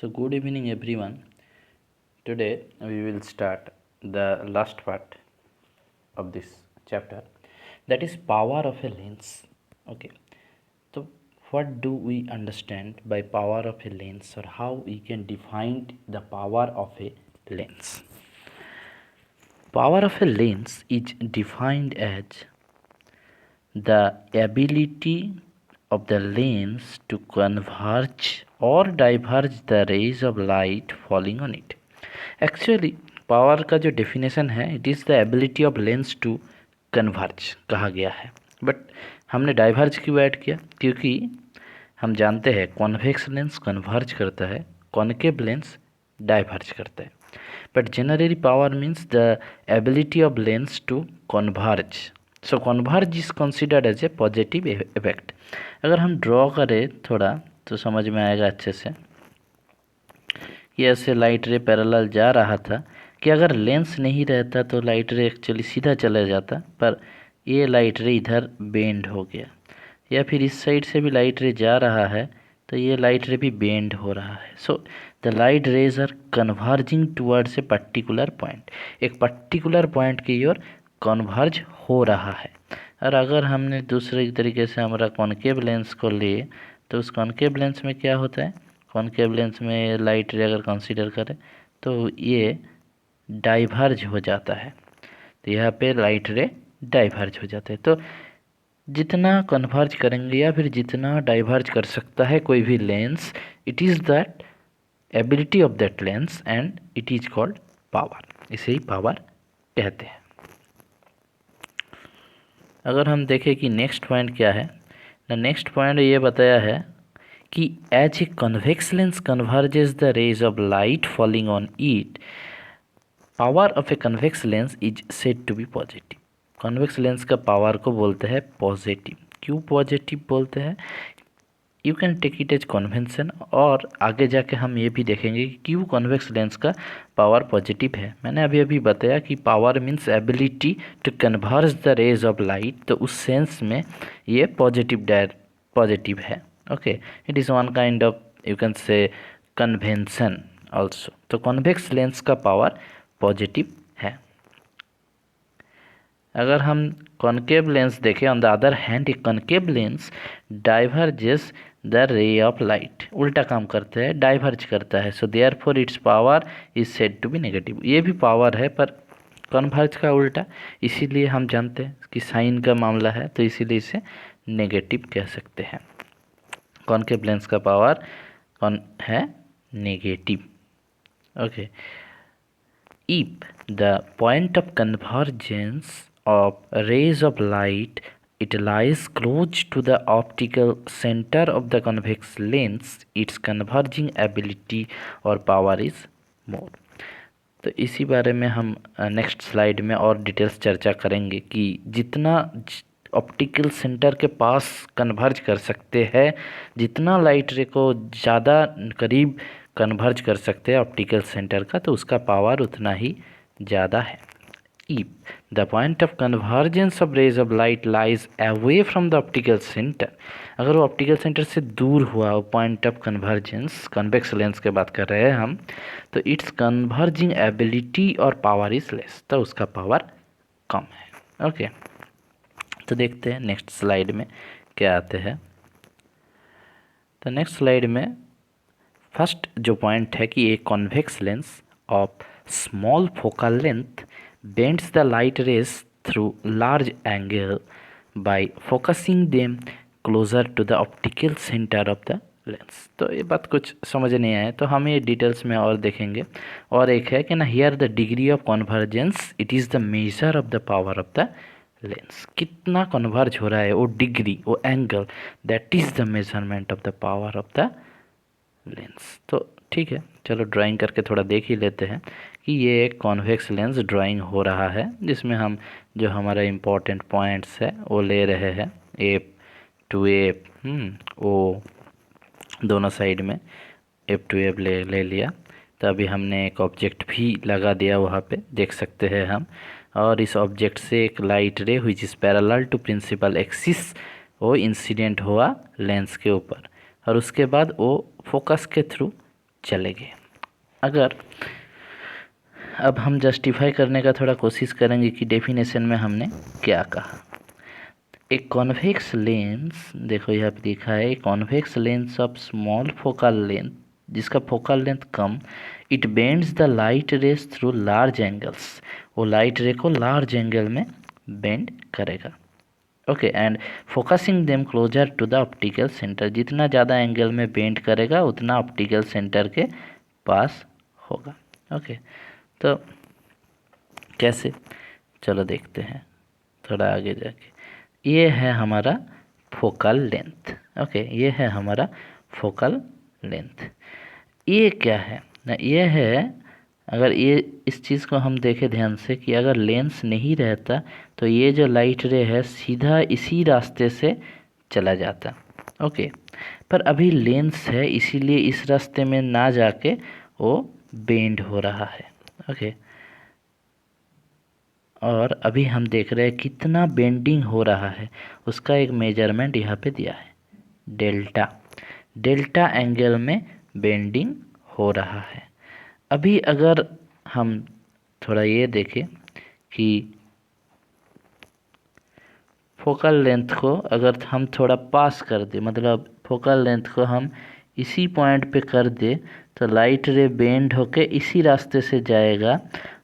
So good evening everyone. Today we will start the last part of this chapter, that is power of a lens. Okay. So what do we understand by power of a lens, or how we can define the power of a lens? Power of a lens is defined as the ability of the lens to converge or diverge the rays of light falling on it. Actually power का जो definition है, it is the ability of lens to converge कहा गया है, but हमने diverge क्यों add किया? क्योंकि हम जानते हैं कॉन्वेक्स लेंस कन्वर्ज करता है, कॉनकेव लेंस डाइवर्ज करता है, but generally power means the ability of lens to converge. So converge is considered as a positive effect. अगर हम ड्रॉ करें थोड़ा तो समझ में आएगा अच्छे से. ये ऐसे लाइट रे पैरेलल जा रहा था कि अगर लेंस नहीं रहता तो लाइट रे एक्चुअली सीधा चला जाता, पर ये लाइट रे इधर बेंड हो गया. या फिर इस साइड से भी लाइट रे जा रहा है तो ये लाइट रे भी बेंड हो रहा है. So the light rays are converging towards a particular point. एक पर्टिकुलर पॉइंट की ओर कन्वर्ज हो रहा है. और अगर हमने दूसरे तरीके से हमारा कॉनकेव लेंस को लिए तो उस कॉनकेव लेंस में क्या होता है? कॉनकेव लेंस में लाइट रे अगर कंसीडर करें तो ये डाइवर्ज हो जाता है. तो यहाँ पे लाइट रे डाइवर्ज हो जाता है. तो जितना कन्वर्ज करेंगे या फिर जितना डाइवर्ज कर सकता है कोई भी lens, it is that ability of that lens and it is called power. इसे ही पावर कहते हैं. अगर हम देखें कि नेक्स्ट पॉइंट क्या है, द नेक्स्ट पॉइंट ये बताया है कि as a convex lens converges the rays of light falling on it, power of a convex lens is said to be positive. Convex lens का पावर को बोलते हैं पॉजिटिव. क्यों पॉजिटिव बोलते हैं? You can take it as convention, और आगे जाके हम ये भी देखेंगे कि क्यों कन्वेक्स लेंस का पावर पॉजिटिव है. मैंने अभी अभी बताया कि power means ability to converge the rays of light, तो उस सेंस में ये पॉजिटिव है. Okay, it is one kind of you can say convention also. तो कन्वेक्स लेंस का पावर पॉजिटिव है. अगर हम कॉनकेव लेंस देखें, on the other hand a concave lens diverges the ray of light. उल्टा काम करता है, डाइवर्ज करता है. So therefore its power is said to be negative. ये भी पावर है पर कन्वर्ज का उल्टा, इसीलिए हम जानते हैं कि साइन का मामला है, तो इसीलिए इसे नेगेटिव कह सकते हैं. कॉनकेव लेंस का पावर है negative. Okay, if the point of convergence of rays of light it lies close to the optical center of the convex lens, its converging ability or power is more. तो इसी बारे में हम next slide में और details चर्चा करेंगे कि जितना ऑप्टिकल सेंटर के पास कन्वर्ज कर सकते हैं, जितना लाइट रे को ज़्यादा करीब कन्वर्ज कर सकते हैं ऑप्टिकल सेंटर का, तो उसका पावर उतना ही ज़्यादा है. If the point of convergence of rays of light lies away from the optical centre, अगर वो ऑप्टिकल सेंटर से दूर हुआ, वो point of convergence convex lens के बात कर रहे हैं हम, तो इट्स कन्वर्जिंग एबिलिटी और पावर इज लेस, तो उसका पावर कम है. ओके, तो देखते हैं नेक्स्ट स्लाइड में क्या आते हैं. तो नेक्स्ट स्लाइड में फर्स्ट जो पॉइंट है कि एक convex lens of small focal length bends the light rays through large angle by focusing them closer to the optical centre of the lens. तो ये बात कुछ समझ नहीं आए तो हम ये डिटेल्स में और देखेंगे. और एक है कि ना, here the degree of convergence it is the measure of the power of the lens. कितना कन्वर्ज हो रहा है, वो डिग्री, वो angle, that is the measurement of the power of the lens. तो ठीक है, चलो ड्राइंग करके थोड़ा देख ही लेते हैं कि ये एक कॉन्वेक्स लेंस ड्राइंग हो रहा है, जिसमें हम जो हमारा इम्पोर्टेंट पॉइंट्स है वो ले रहे हैं. एफ टू एफ ओ दोनों साइड में एफ टू एफ ले लिया. तो अभी हमने एक ऑब्जेक्ट भी लगा दिया वहाँ पे, देख सकते हैं हम. और इस ऑब्जेक्ट से एक light ray which is parallel to principal axis वो इंसिडेंट हुआ लेंस के ऊपर, और उसके बाद वो फोकस के थ्रू चलेंगे। अगर अब हम जस्टिफाई करने का थोड़ा कोशिश करेंगे कि डेफिनेशन में हमने क्या कहा। एक कॉन्वेक्स लेंस, देखो यहाँ पे लिखा है convex lens of small focal length, जिसका फोकल लेंथ कम, it bends the light rays through large angles, वो लाइट रे को लार्ज एंगल में बेंड करेगा। Okay, and focusing them closer to the optical centre, जितना ज़्यादा एंगल में bend करेगा उतना ऑप्टिकल सेंटर के पास होगा। ओके, तो कैसे, चलो देखते हैं थोड़ा आगे जाके। ये है हमारा फोकल लेंथ। ओके, ये है हमारा फोकल लेंथ। ये क्या है ना, ये है, अगर ये इस चीज़ को हम देखें ध्यान से कि अगर लेंस नहीं रहता तो ये जो लाइट रे है सीधा इसी रास्ते से चला जाता। ओके, पर अभी लेंस है इसीलिए इस रास्ते में ना जाके वो बेंड हो रहा है। ओके, और अभी हम देख रहे हैं कितना बेंडिंग हो रहा है, उसका एक मेजरमेंट यहाँ पे दिया है, डेल्टा। डेल्टा एंगल में बेंडिंग हो रहा है। अभी अगर हम थोड़ा ये देखें कि फोकल लेंथ को अगर हम थोड़ा पास कर दें, मतलब फोकल लेंथ को हम इसी पॉइंट पे कर दे तो लाइट रे बेंड होके इसी रास्ते से जाएगा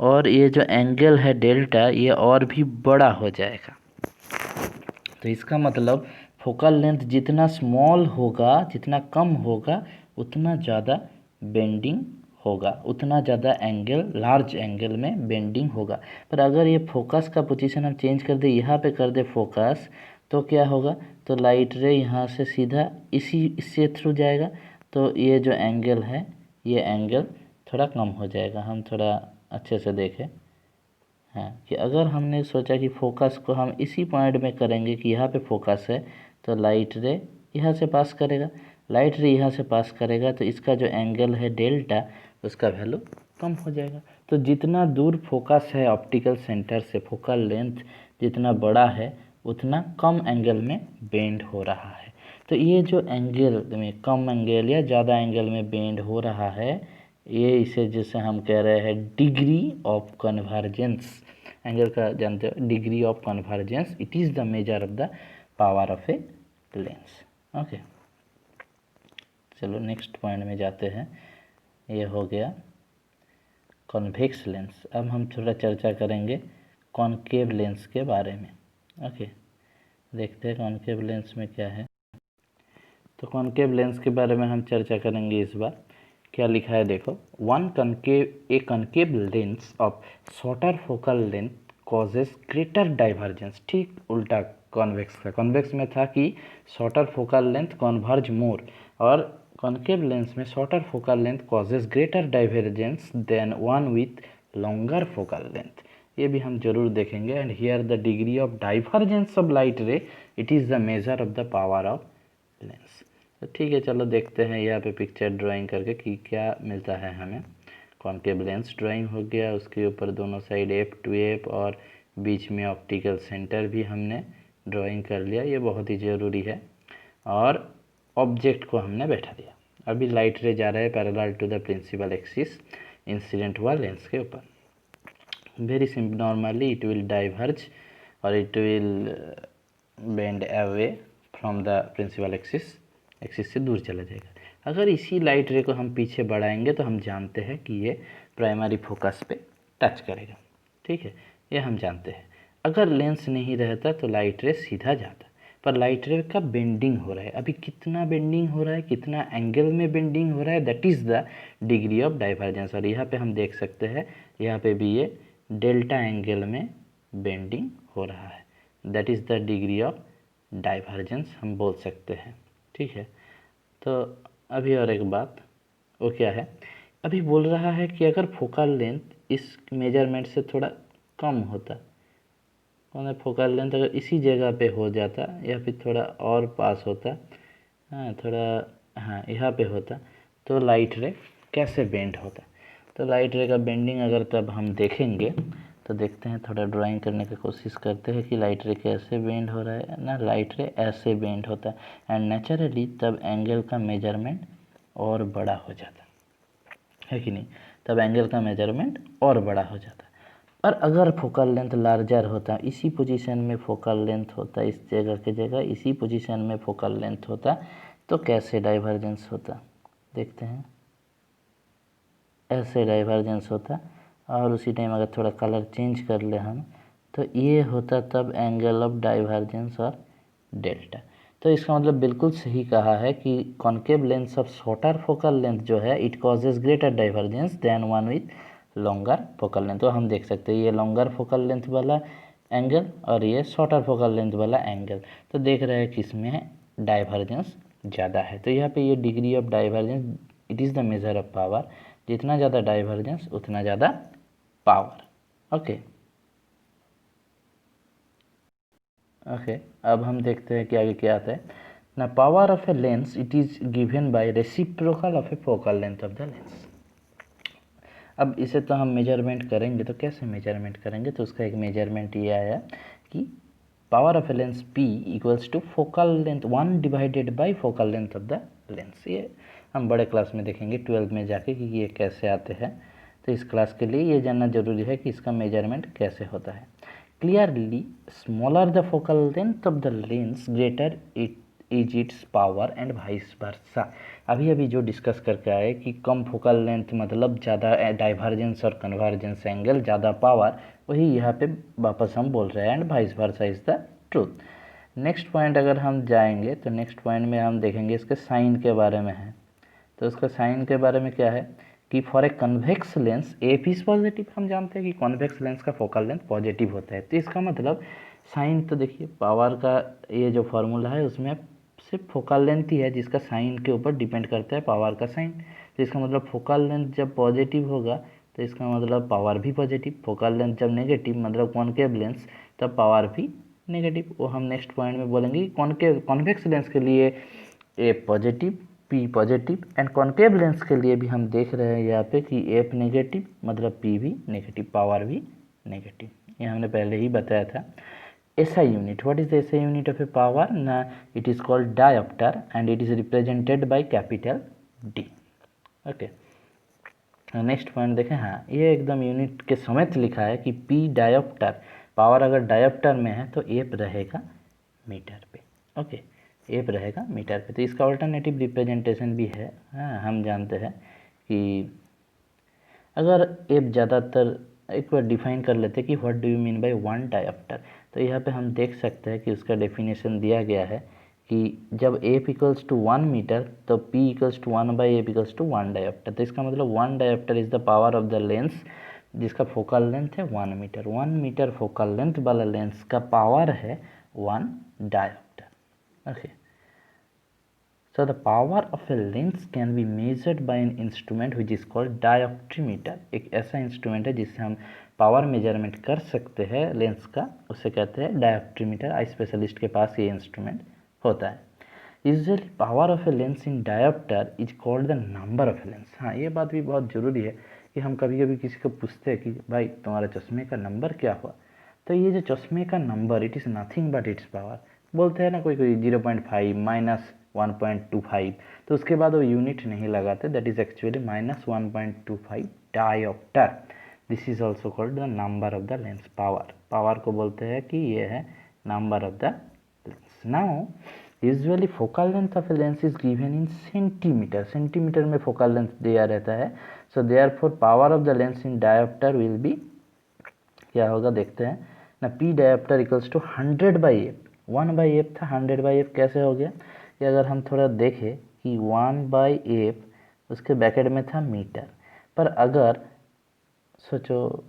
और ये जो एंगल है डेल्टा ये और भी बड़ा हो जाएगा। तो इसका मतलब फोकल लेंथ जितना स्मॉल होगा, जितना कम होगा, उतना ज़्यादा बेंडिंग होगा, उतना ज़्यादा एंगल, लार्ज एंगल में बेंडिंग होगा। पर अगर ये फोकस का पोजीशन हम चेंज कर दे, यहाँ पे कर दे फोकस, तो क्या होगा, तो लाइट रे यहाँ से सीधा इससे थ्रू जाएगा, तो ये जो एंगल है ये एंगल थोड़ा कम हो जाएगा। हम थोड़ा अच्छे से देखें, हाँ, कि अगर हमने सोचा कि फोकस को हम इसी पॉइंट में करेंगे कि यहाँ पे फोकस है, तो लाइट रे यहाँ से पास करेगा, लाइट रे यहाँ से पास करेगा, तो इसका जो एंगल है डेल्टा उसका वैल्यू कम हो जाएगा। तो जितना दूर फोकस है ऑप्टिकल सेंटर से, फोकल लेंथ जितना बड़ा है उतना कम एंगल में बेंड हो रहा है। तो ये जो एंगल में कम एंगल या ज़्यादा एंगल में बेंड हो रहा है, ये इसे जैसे हम कह रहे हैं डिग्री ऑफ कन्वर्जेंस, एंगल का जानते हो, degree of convergence, it is the measure of the power of a lens. Okay, चलो नेक्स्ट पॉइंट में जाते हैं। ये हो गया कॉन्वेक्स लेंस। अब हम थोड़ा चर्चा करेंगे कॉनकेव लेंस के बारे में। ओके, देखते हैं कॉनकेव लेंस में क्या है। तो कॉनकेव लेंस के बारे में हम चर्चा करेंगे इस बार। क्या लिखा है देखो, a concave lens of shorter focal length causes greater divergence. ठीक उल्टा कॉन्वेक्स का, कॉन्वेक्स में था कि shorter focal length converge more, और कॉनकेव लेंस में shorter focal length causes greater divergence than one with longer focal length. ये भी हम जरूर देखेंगे। And here the degree of divergence of light ray, it is the measure of the power of lens. तो ठीक है, चलो देखते हैं यहाँ पे पिक्चर ड्राइंग करके कि क्या मिलता है हमें। कॉनकेव लेंस ड्राइंग हो गया, उसके ऊपर दोनों साइड एफ टू एफ और बीच में ऑप्टिकल सेंटर भी हमने ड्राइंग कर लिया, ये बहुत ही ज़रूरी है। और ऑब्जेक्ट को हमने बैठा दिया। अभी लाइट रे जा रहा है parallel to the principal axis, incident हुआ लेंस के ऊपर। Very simple, normally it will diverge और it will bend away from the principal axis, axis से दूर चला जाएगा। अगर इसी लाइट रे को हम पीछे बढ़ाएंगे तो हम जानते हैं कि ये प्राइमरी फोकस पे टच करेगा। ठीक है, ये हम जानते हैं। अगर लेंस नहीं रहता तो लाइट रे सीधा जाता, पर लाइट रे का बेंडिंग हो रहा है। अभी कितना बेंडिंग हो रहा है, कितना एंगल में बेंडिंग हो रहा है, that is the degree of divergence. और यहाँ पे हम देख सकते हैं, यहाँ पे भी ये डेल्टा एंगल में बेंडिंग हो रहा है, that is the degree of divergence हम बोल सकते हैं। ठीक है, तो अभी और एक बात, वो क्या है, अभी बोल रहा है कि अगर फोकल लेंथ इस मेजरमेंट से थोड़ा कम होता, मतलब फोकल लेंथ अगर इसी जगह पे हो जाता या फिर थोड़ा और पास होता, हाँ थोड़ा, हाँ यहाँ पे होता, तो लाइट रे कैसे बेंड होता। तो लाइट रे का बेंडिंग अगर तब हम देखेंगे तो देखते हैं, थोड़ा ड्राइंग करने की कोशिश करते हैं कि लाइट रे कैसे बेंड हो रहा है ना। लाइट रे ऐसे बेंड होता है एंड नेचुरली तब एंगल का मेजरमेंट और बड़ा हो जाता। है कि नहीं, तब एंगल का मेजरमेंट और बड़ा हो जाता है। और अगर फोकल लेंथ लार्जर होता, इसी पोजीशन में फोकल लेंथ होता, इस जगह के जगह इसी पोजीशन में फोकल लेंथ होता, तो कैसे डाइवर्जेंस होता देखते हैं। ऐसे डाइवर्जेंस होता, और उसी टाइम अगर थोड़ा कलर चेंज कर ले हम, तो ये होता तब एंगल ऑफ डाइवर्जेंस और डेल्टा। तो इसका मतलब बिल्कुल सही कहा है कि concave lens of shorter focal length जो है it causes greater divergence than one with longer focal length. तो हम देख सकते हैं ये लॉन्गर फोकल लेंथ वाला एंगल और ये शॉर्टर फोकल लेंथ वाला एंगल, तो देख रहे हैं कि इसमें डाइवर्जेंस ज़्यादा है। तो यहाँ पे ये degree of divergence it is the measure of power, जितना ज़्यादा डाइवर्जेंस उतना ज़्यादा पावर। ओके ओके, अब हम देखते हैं कि आगे क्या आता है ना। Power of a lens it is given by reciprocal of A focal length of the lens. अब इसे तो हम मेजरमेंट करेंगे, तो कैसे मेजरमेंट करेंगे, तो उसका एक मेजरमेंट ये आया कि power of a lens P equals to focal length 1 divided by focal length of the lens. ये हम बड़े क्लास में देखेंगे 12 में जाके कि ये कैसे आते हैं। तो इस क्लास के लिए ये जानना जरूरी है कि इसका मेजरमेंट कैसे होता है। Clearly smaller the focal length of the lens greater it is it's power and vice versa. अभी अभी जो डिस्कस करके आए कि कम फोकल लेंथ मतलब ज़्यादा डाइवर्जेंस और कन्वर्जेंस एंगल, ज़्यादा पावर, वही यहाँ पे वापस हम बोल रहे हैं, and vice versa is the truth. Next point अगर हम जाएंगे तो नेक्स्ट पॉइंट में हम देखेंगे इसके साइन के बारे में है। तो उसका साइन के बारे में क्या है कि for a convex lens F is positive. हम जानते हैं कि कॉन्वेक्स लेंस का फोकल लेंथ पॉजिटिव होता है, तो इसका मतलब साइन, तो देखिए पावर का ये जो फार्मूला है उसमें सिर्फ फोकल लेंथ ही है जिसका साइन के ऊपर डिपेंड करता है पावर का साइन। तो इसका मतलब फोकल लेंथ जब पॉजिटिव होगा तो इसका मतलब पावर भी पॉजिटिव, फोकल लेंथ जब नेगेटिव मतलब कॉन्केव लेंस तब पावर भी नेगेटिव। वो हम नेक्स्ट पॉइंट में बोलेंगे। कॉन्वेक्स लेंस के लिए a positive, P positive, and concave lens के लिए भी हम देख रहे हैं यहाँ पे कि एफ नेगेटिव मतलब पी भी नेगेटिव, पावर भी नेगेटिव। ये हमने पहले ही बताया था। SI unit, what is the SI unit of a power? ना, it is called diopter and it is represented by capital D। Okay, next point देखें। हाँ, ये एकदम यूनिट के समेत लिखा है कि P डायोप्टर, पावर अगर डायोप्टर में है तो एप रहेगा मीटर पे। ओके, एप रहेगा मीटर पे। तो इसका ऑल्टरनेटिव रिप्रेजेंटेशन भी है। हाँ, हम जानते हैं कि अगर एप ज़्यादातर, एक बार डिफाइन कर लेते कि what do you mean by one dioptre. तो यहाँ पे हम देख सकते हैं कि उसका डेफिनेशन दिया गया है कि जब एप इक्वल्स टू 1 मीटर तो P equals to 1 by F equals to 1 dioptre. तो इसका मतलब 1 dioptre is the power of the lens जिसका फोकल लेंथ है 1 मीटर। 1 मीटर फोकल लेंथ वाला लेंस का पावर है 1 dioptre. Okay, so the power of a lens can be measured by an instrument which is called dioptrimeter। एक ऐसा instrument है जिससे हम पावर मेजरमेंट कर सकते हैं लेंस का, उसे कहते हैं डायोप्ट्रीमीटर। आई स्पेशलिस्ट के पास ये इंस्ट्रूमेंट होता है। Usually power of a lens in dioptre is called the number of a lens. हाँ, ये बात भी बहुत ज़रूरी है कि हम कभी कभी किसी को पूछते हैं कि भाई तुम्हारा चश्मे का नंबर क्या हुआ, तो ये जो चश्मे का number it is nothing but it's power. बोलते हैं ना कोई कोई 0.5 माइनस 1.25, तो उसके बाद वो यूनिट नहीं लगाते, that is actually minus 1.25 dioptre. This is also called the number of the lens. Power को बोलते हैं कि ये है number of the lens. Now usually focal length of a lens is given in centimetre. Centimetre में focal length दिया रहता है। So therefore power of the lens in dioptre will be, क्या होगा देखते हैं ना, P dioptre equals to 100 by F. 1 by F था, 100 बाई एफ कैसे हो गया, कि अगर हम थोड़ा देखें कि 1 बाई एफ उसके ब्रैकेट में था मीटर, पर अगर सोचो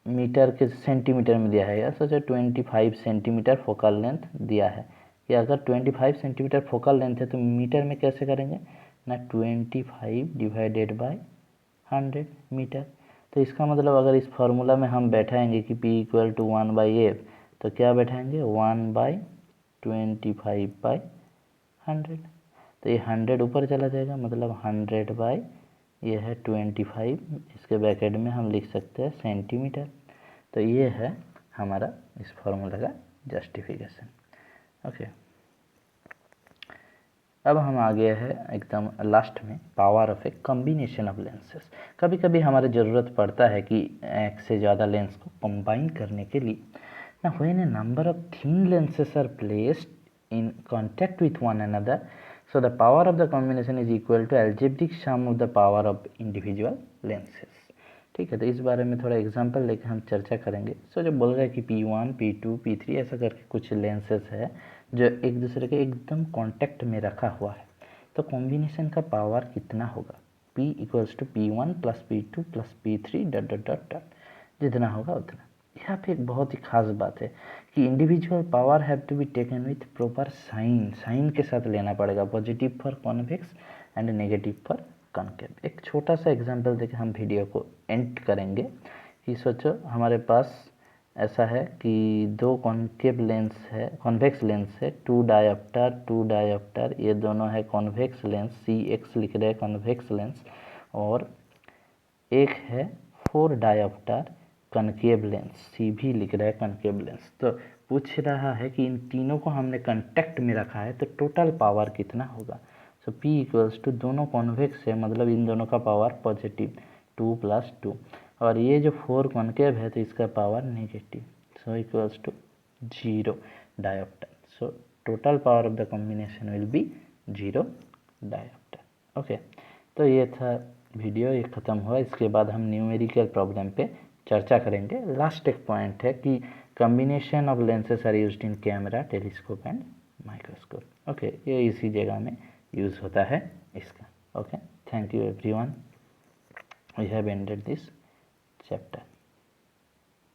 मीटर के सेंटीमीटर में दिया है, या सोचो 25 सेंटीमीटर फोकल लेंथ दिया है, कि अगर 25 सेंटीमीटर फोकल लेंथ है तो मीटर में कैसे करेंगे ना, 25 डिवाइडेड बाई 100 मीटर। तो इसका मतलब अगर इस फार्मूला में हम बैठाएंगे कि P equal to 1 by F, तो क्या बैठाएंगे 1 बाई 25 बाई 100। तो ये 100 ऊपर चला जाएगा, मतलब 100 बाई ये है 25, इसके ब्रैकेट में हम लिख सकते हैं सेंटीमीटर। तो ये है हमारा इस फार्मूला का जस्टिफिकेशन। ओके, अब हम आ गए हैं एकदम लास्ट में, power of a combination of lenses. कभी कभी हमारे ज़रूरत पड़ता है कि एक से ज़्यादा लेंस को कंबाइन करने के लिए। ना when a number of thin lenses are placed in contact with one another, so the power of the combination is equal to algebraic sum of the power of individual lenses. ठीक है, तो इस बारे में थोड़ा एग्जांपल लेकर हम चर्चा करेंगे। सो जो बोल रहा है कि P1, P2, P3 ऐसा करके कुछ लेंसेज है जो एक दूसरे के एकदम कांटेक्ट में रखा हुआ है, तो कॉम्बिनेशन का पावर कितना होगा? P equals to P1 plus P2 plus P3 dot dot dot dot, जितना होगा उतना। यहाँ पे एक बहुत ही खास बात है कि individual power have to be taken with proper sign, sign के साथ लेना पड़ेगा, positive for convex and negative for concave. एक छोटा सा एग्जांपल देकर हम वीडियो को एंड करेंगे कि सोचो हमारे पास ऐसा है कि दो कॉनकेव लेंस है, कॉन्वेक्स लेंस है, टू डायोप्टर, ये दोनों है कॉन्वेक्स लेंस, CX लिख रहे हैं कॉन्वेक्स लेंस, और एक है 4 डायोप्टर कॉनकेव लेंस, CV लिख रहा है कॉनकेव लेंस। तो पूछ रहा है कि इन तीनों को हमने कांटेक्ट में रखा है तो टोटल पावर कितना होगा? सो P इक्वल्स टू, दोनों कॉन्वेक्स है मतलब इन दोनों का पावर पॉजिटिव 2 + 2, और ये जो 4 कॉनकेव है तो इसका power negative, so equals to 0 dioptre. So total power of the combination will be 0 dioptre. Okay, तो ये था वीडियो, ये ख़त्म हुआ। इसके बाद हम न्यूमेरिकल प्रॉब्लम पे चर्चा करेंगे। लास्ट एक पॉइंट है कि combination of lenses are used in camera, telescope and microscope. Okay, ये इसी जगह में यूज़ होता है इसका। Okay, thank you everyone, we have ended this chapter.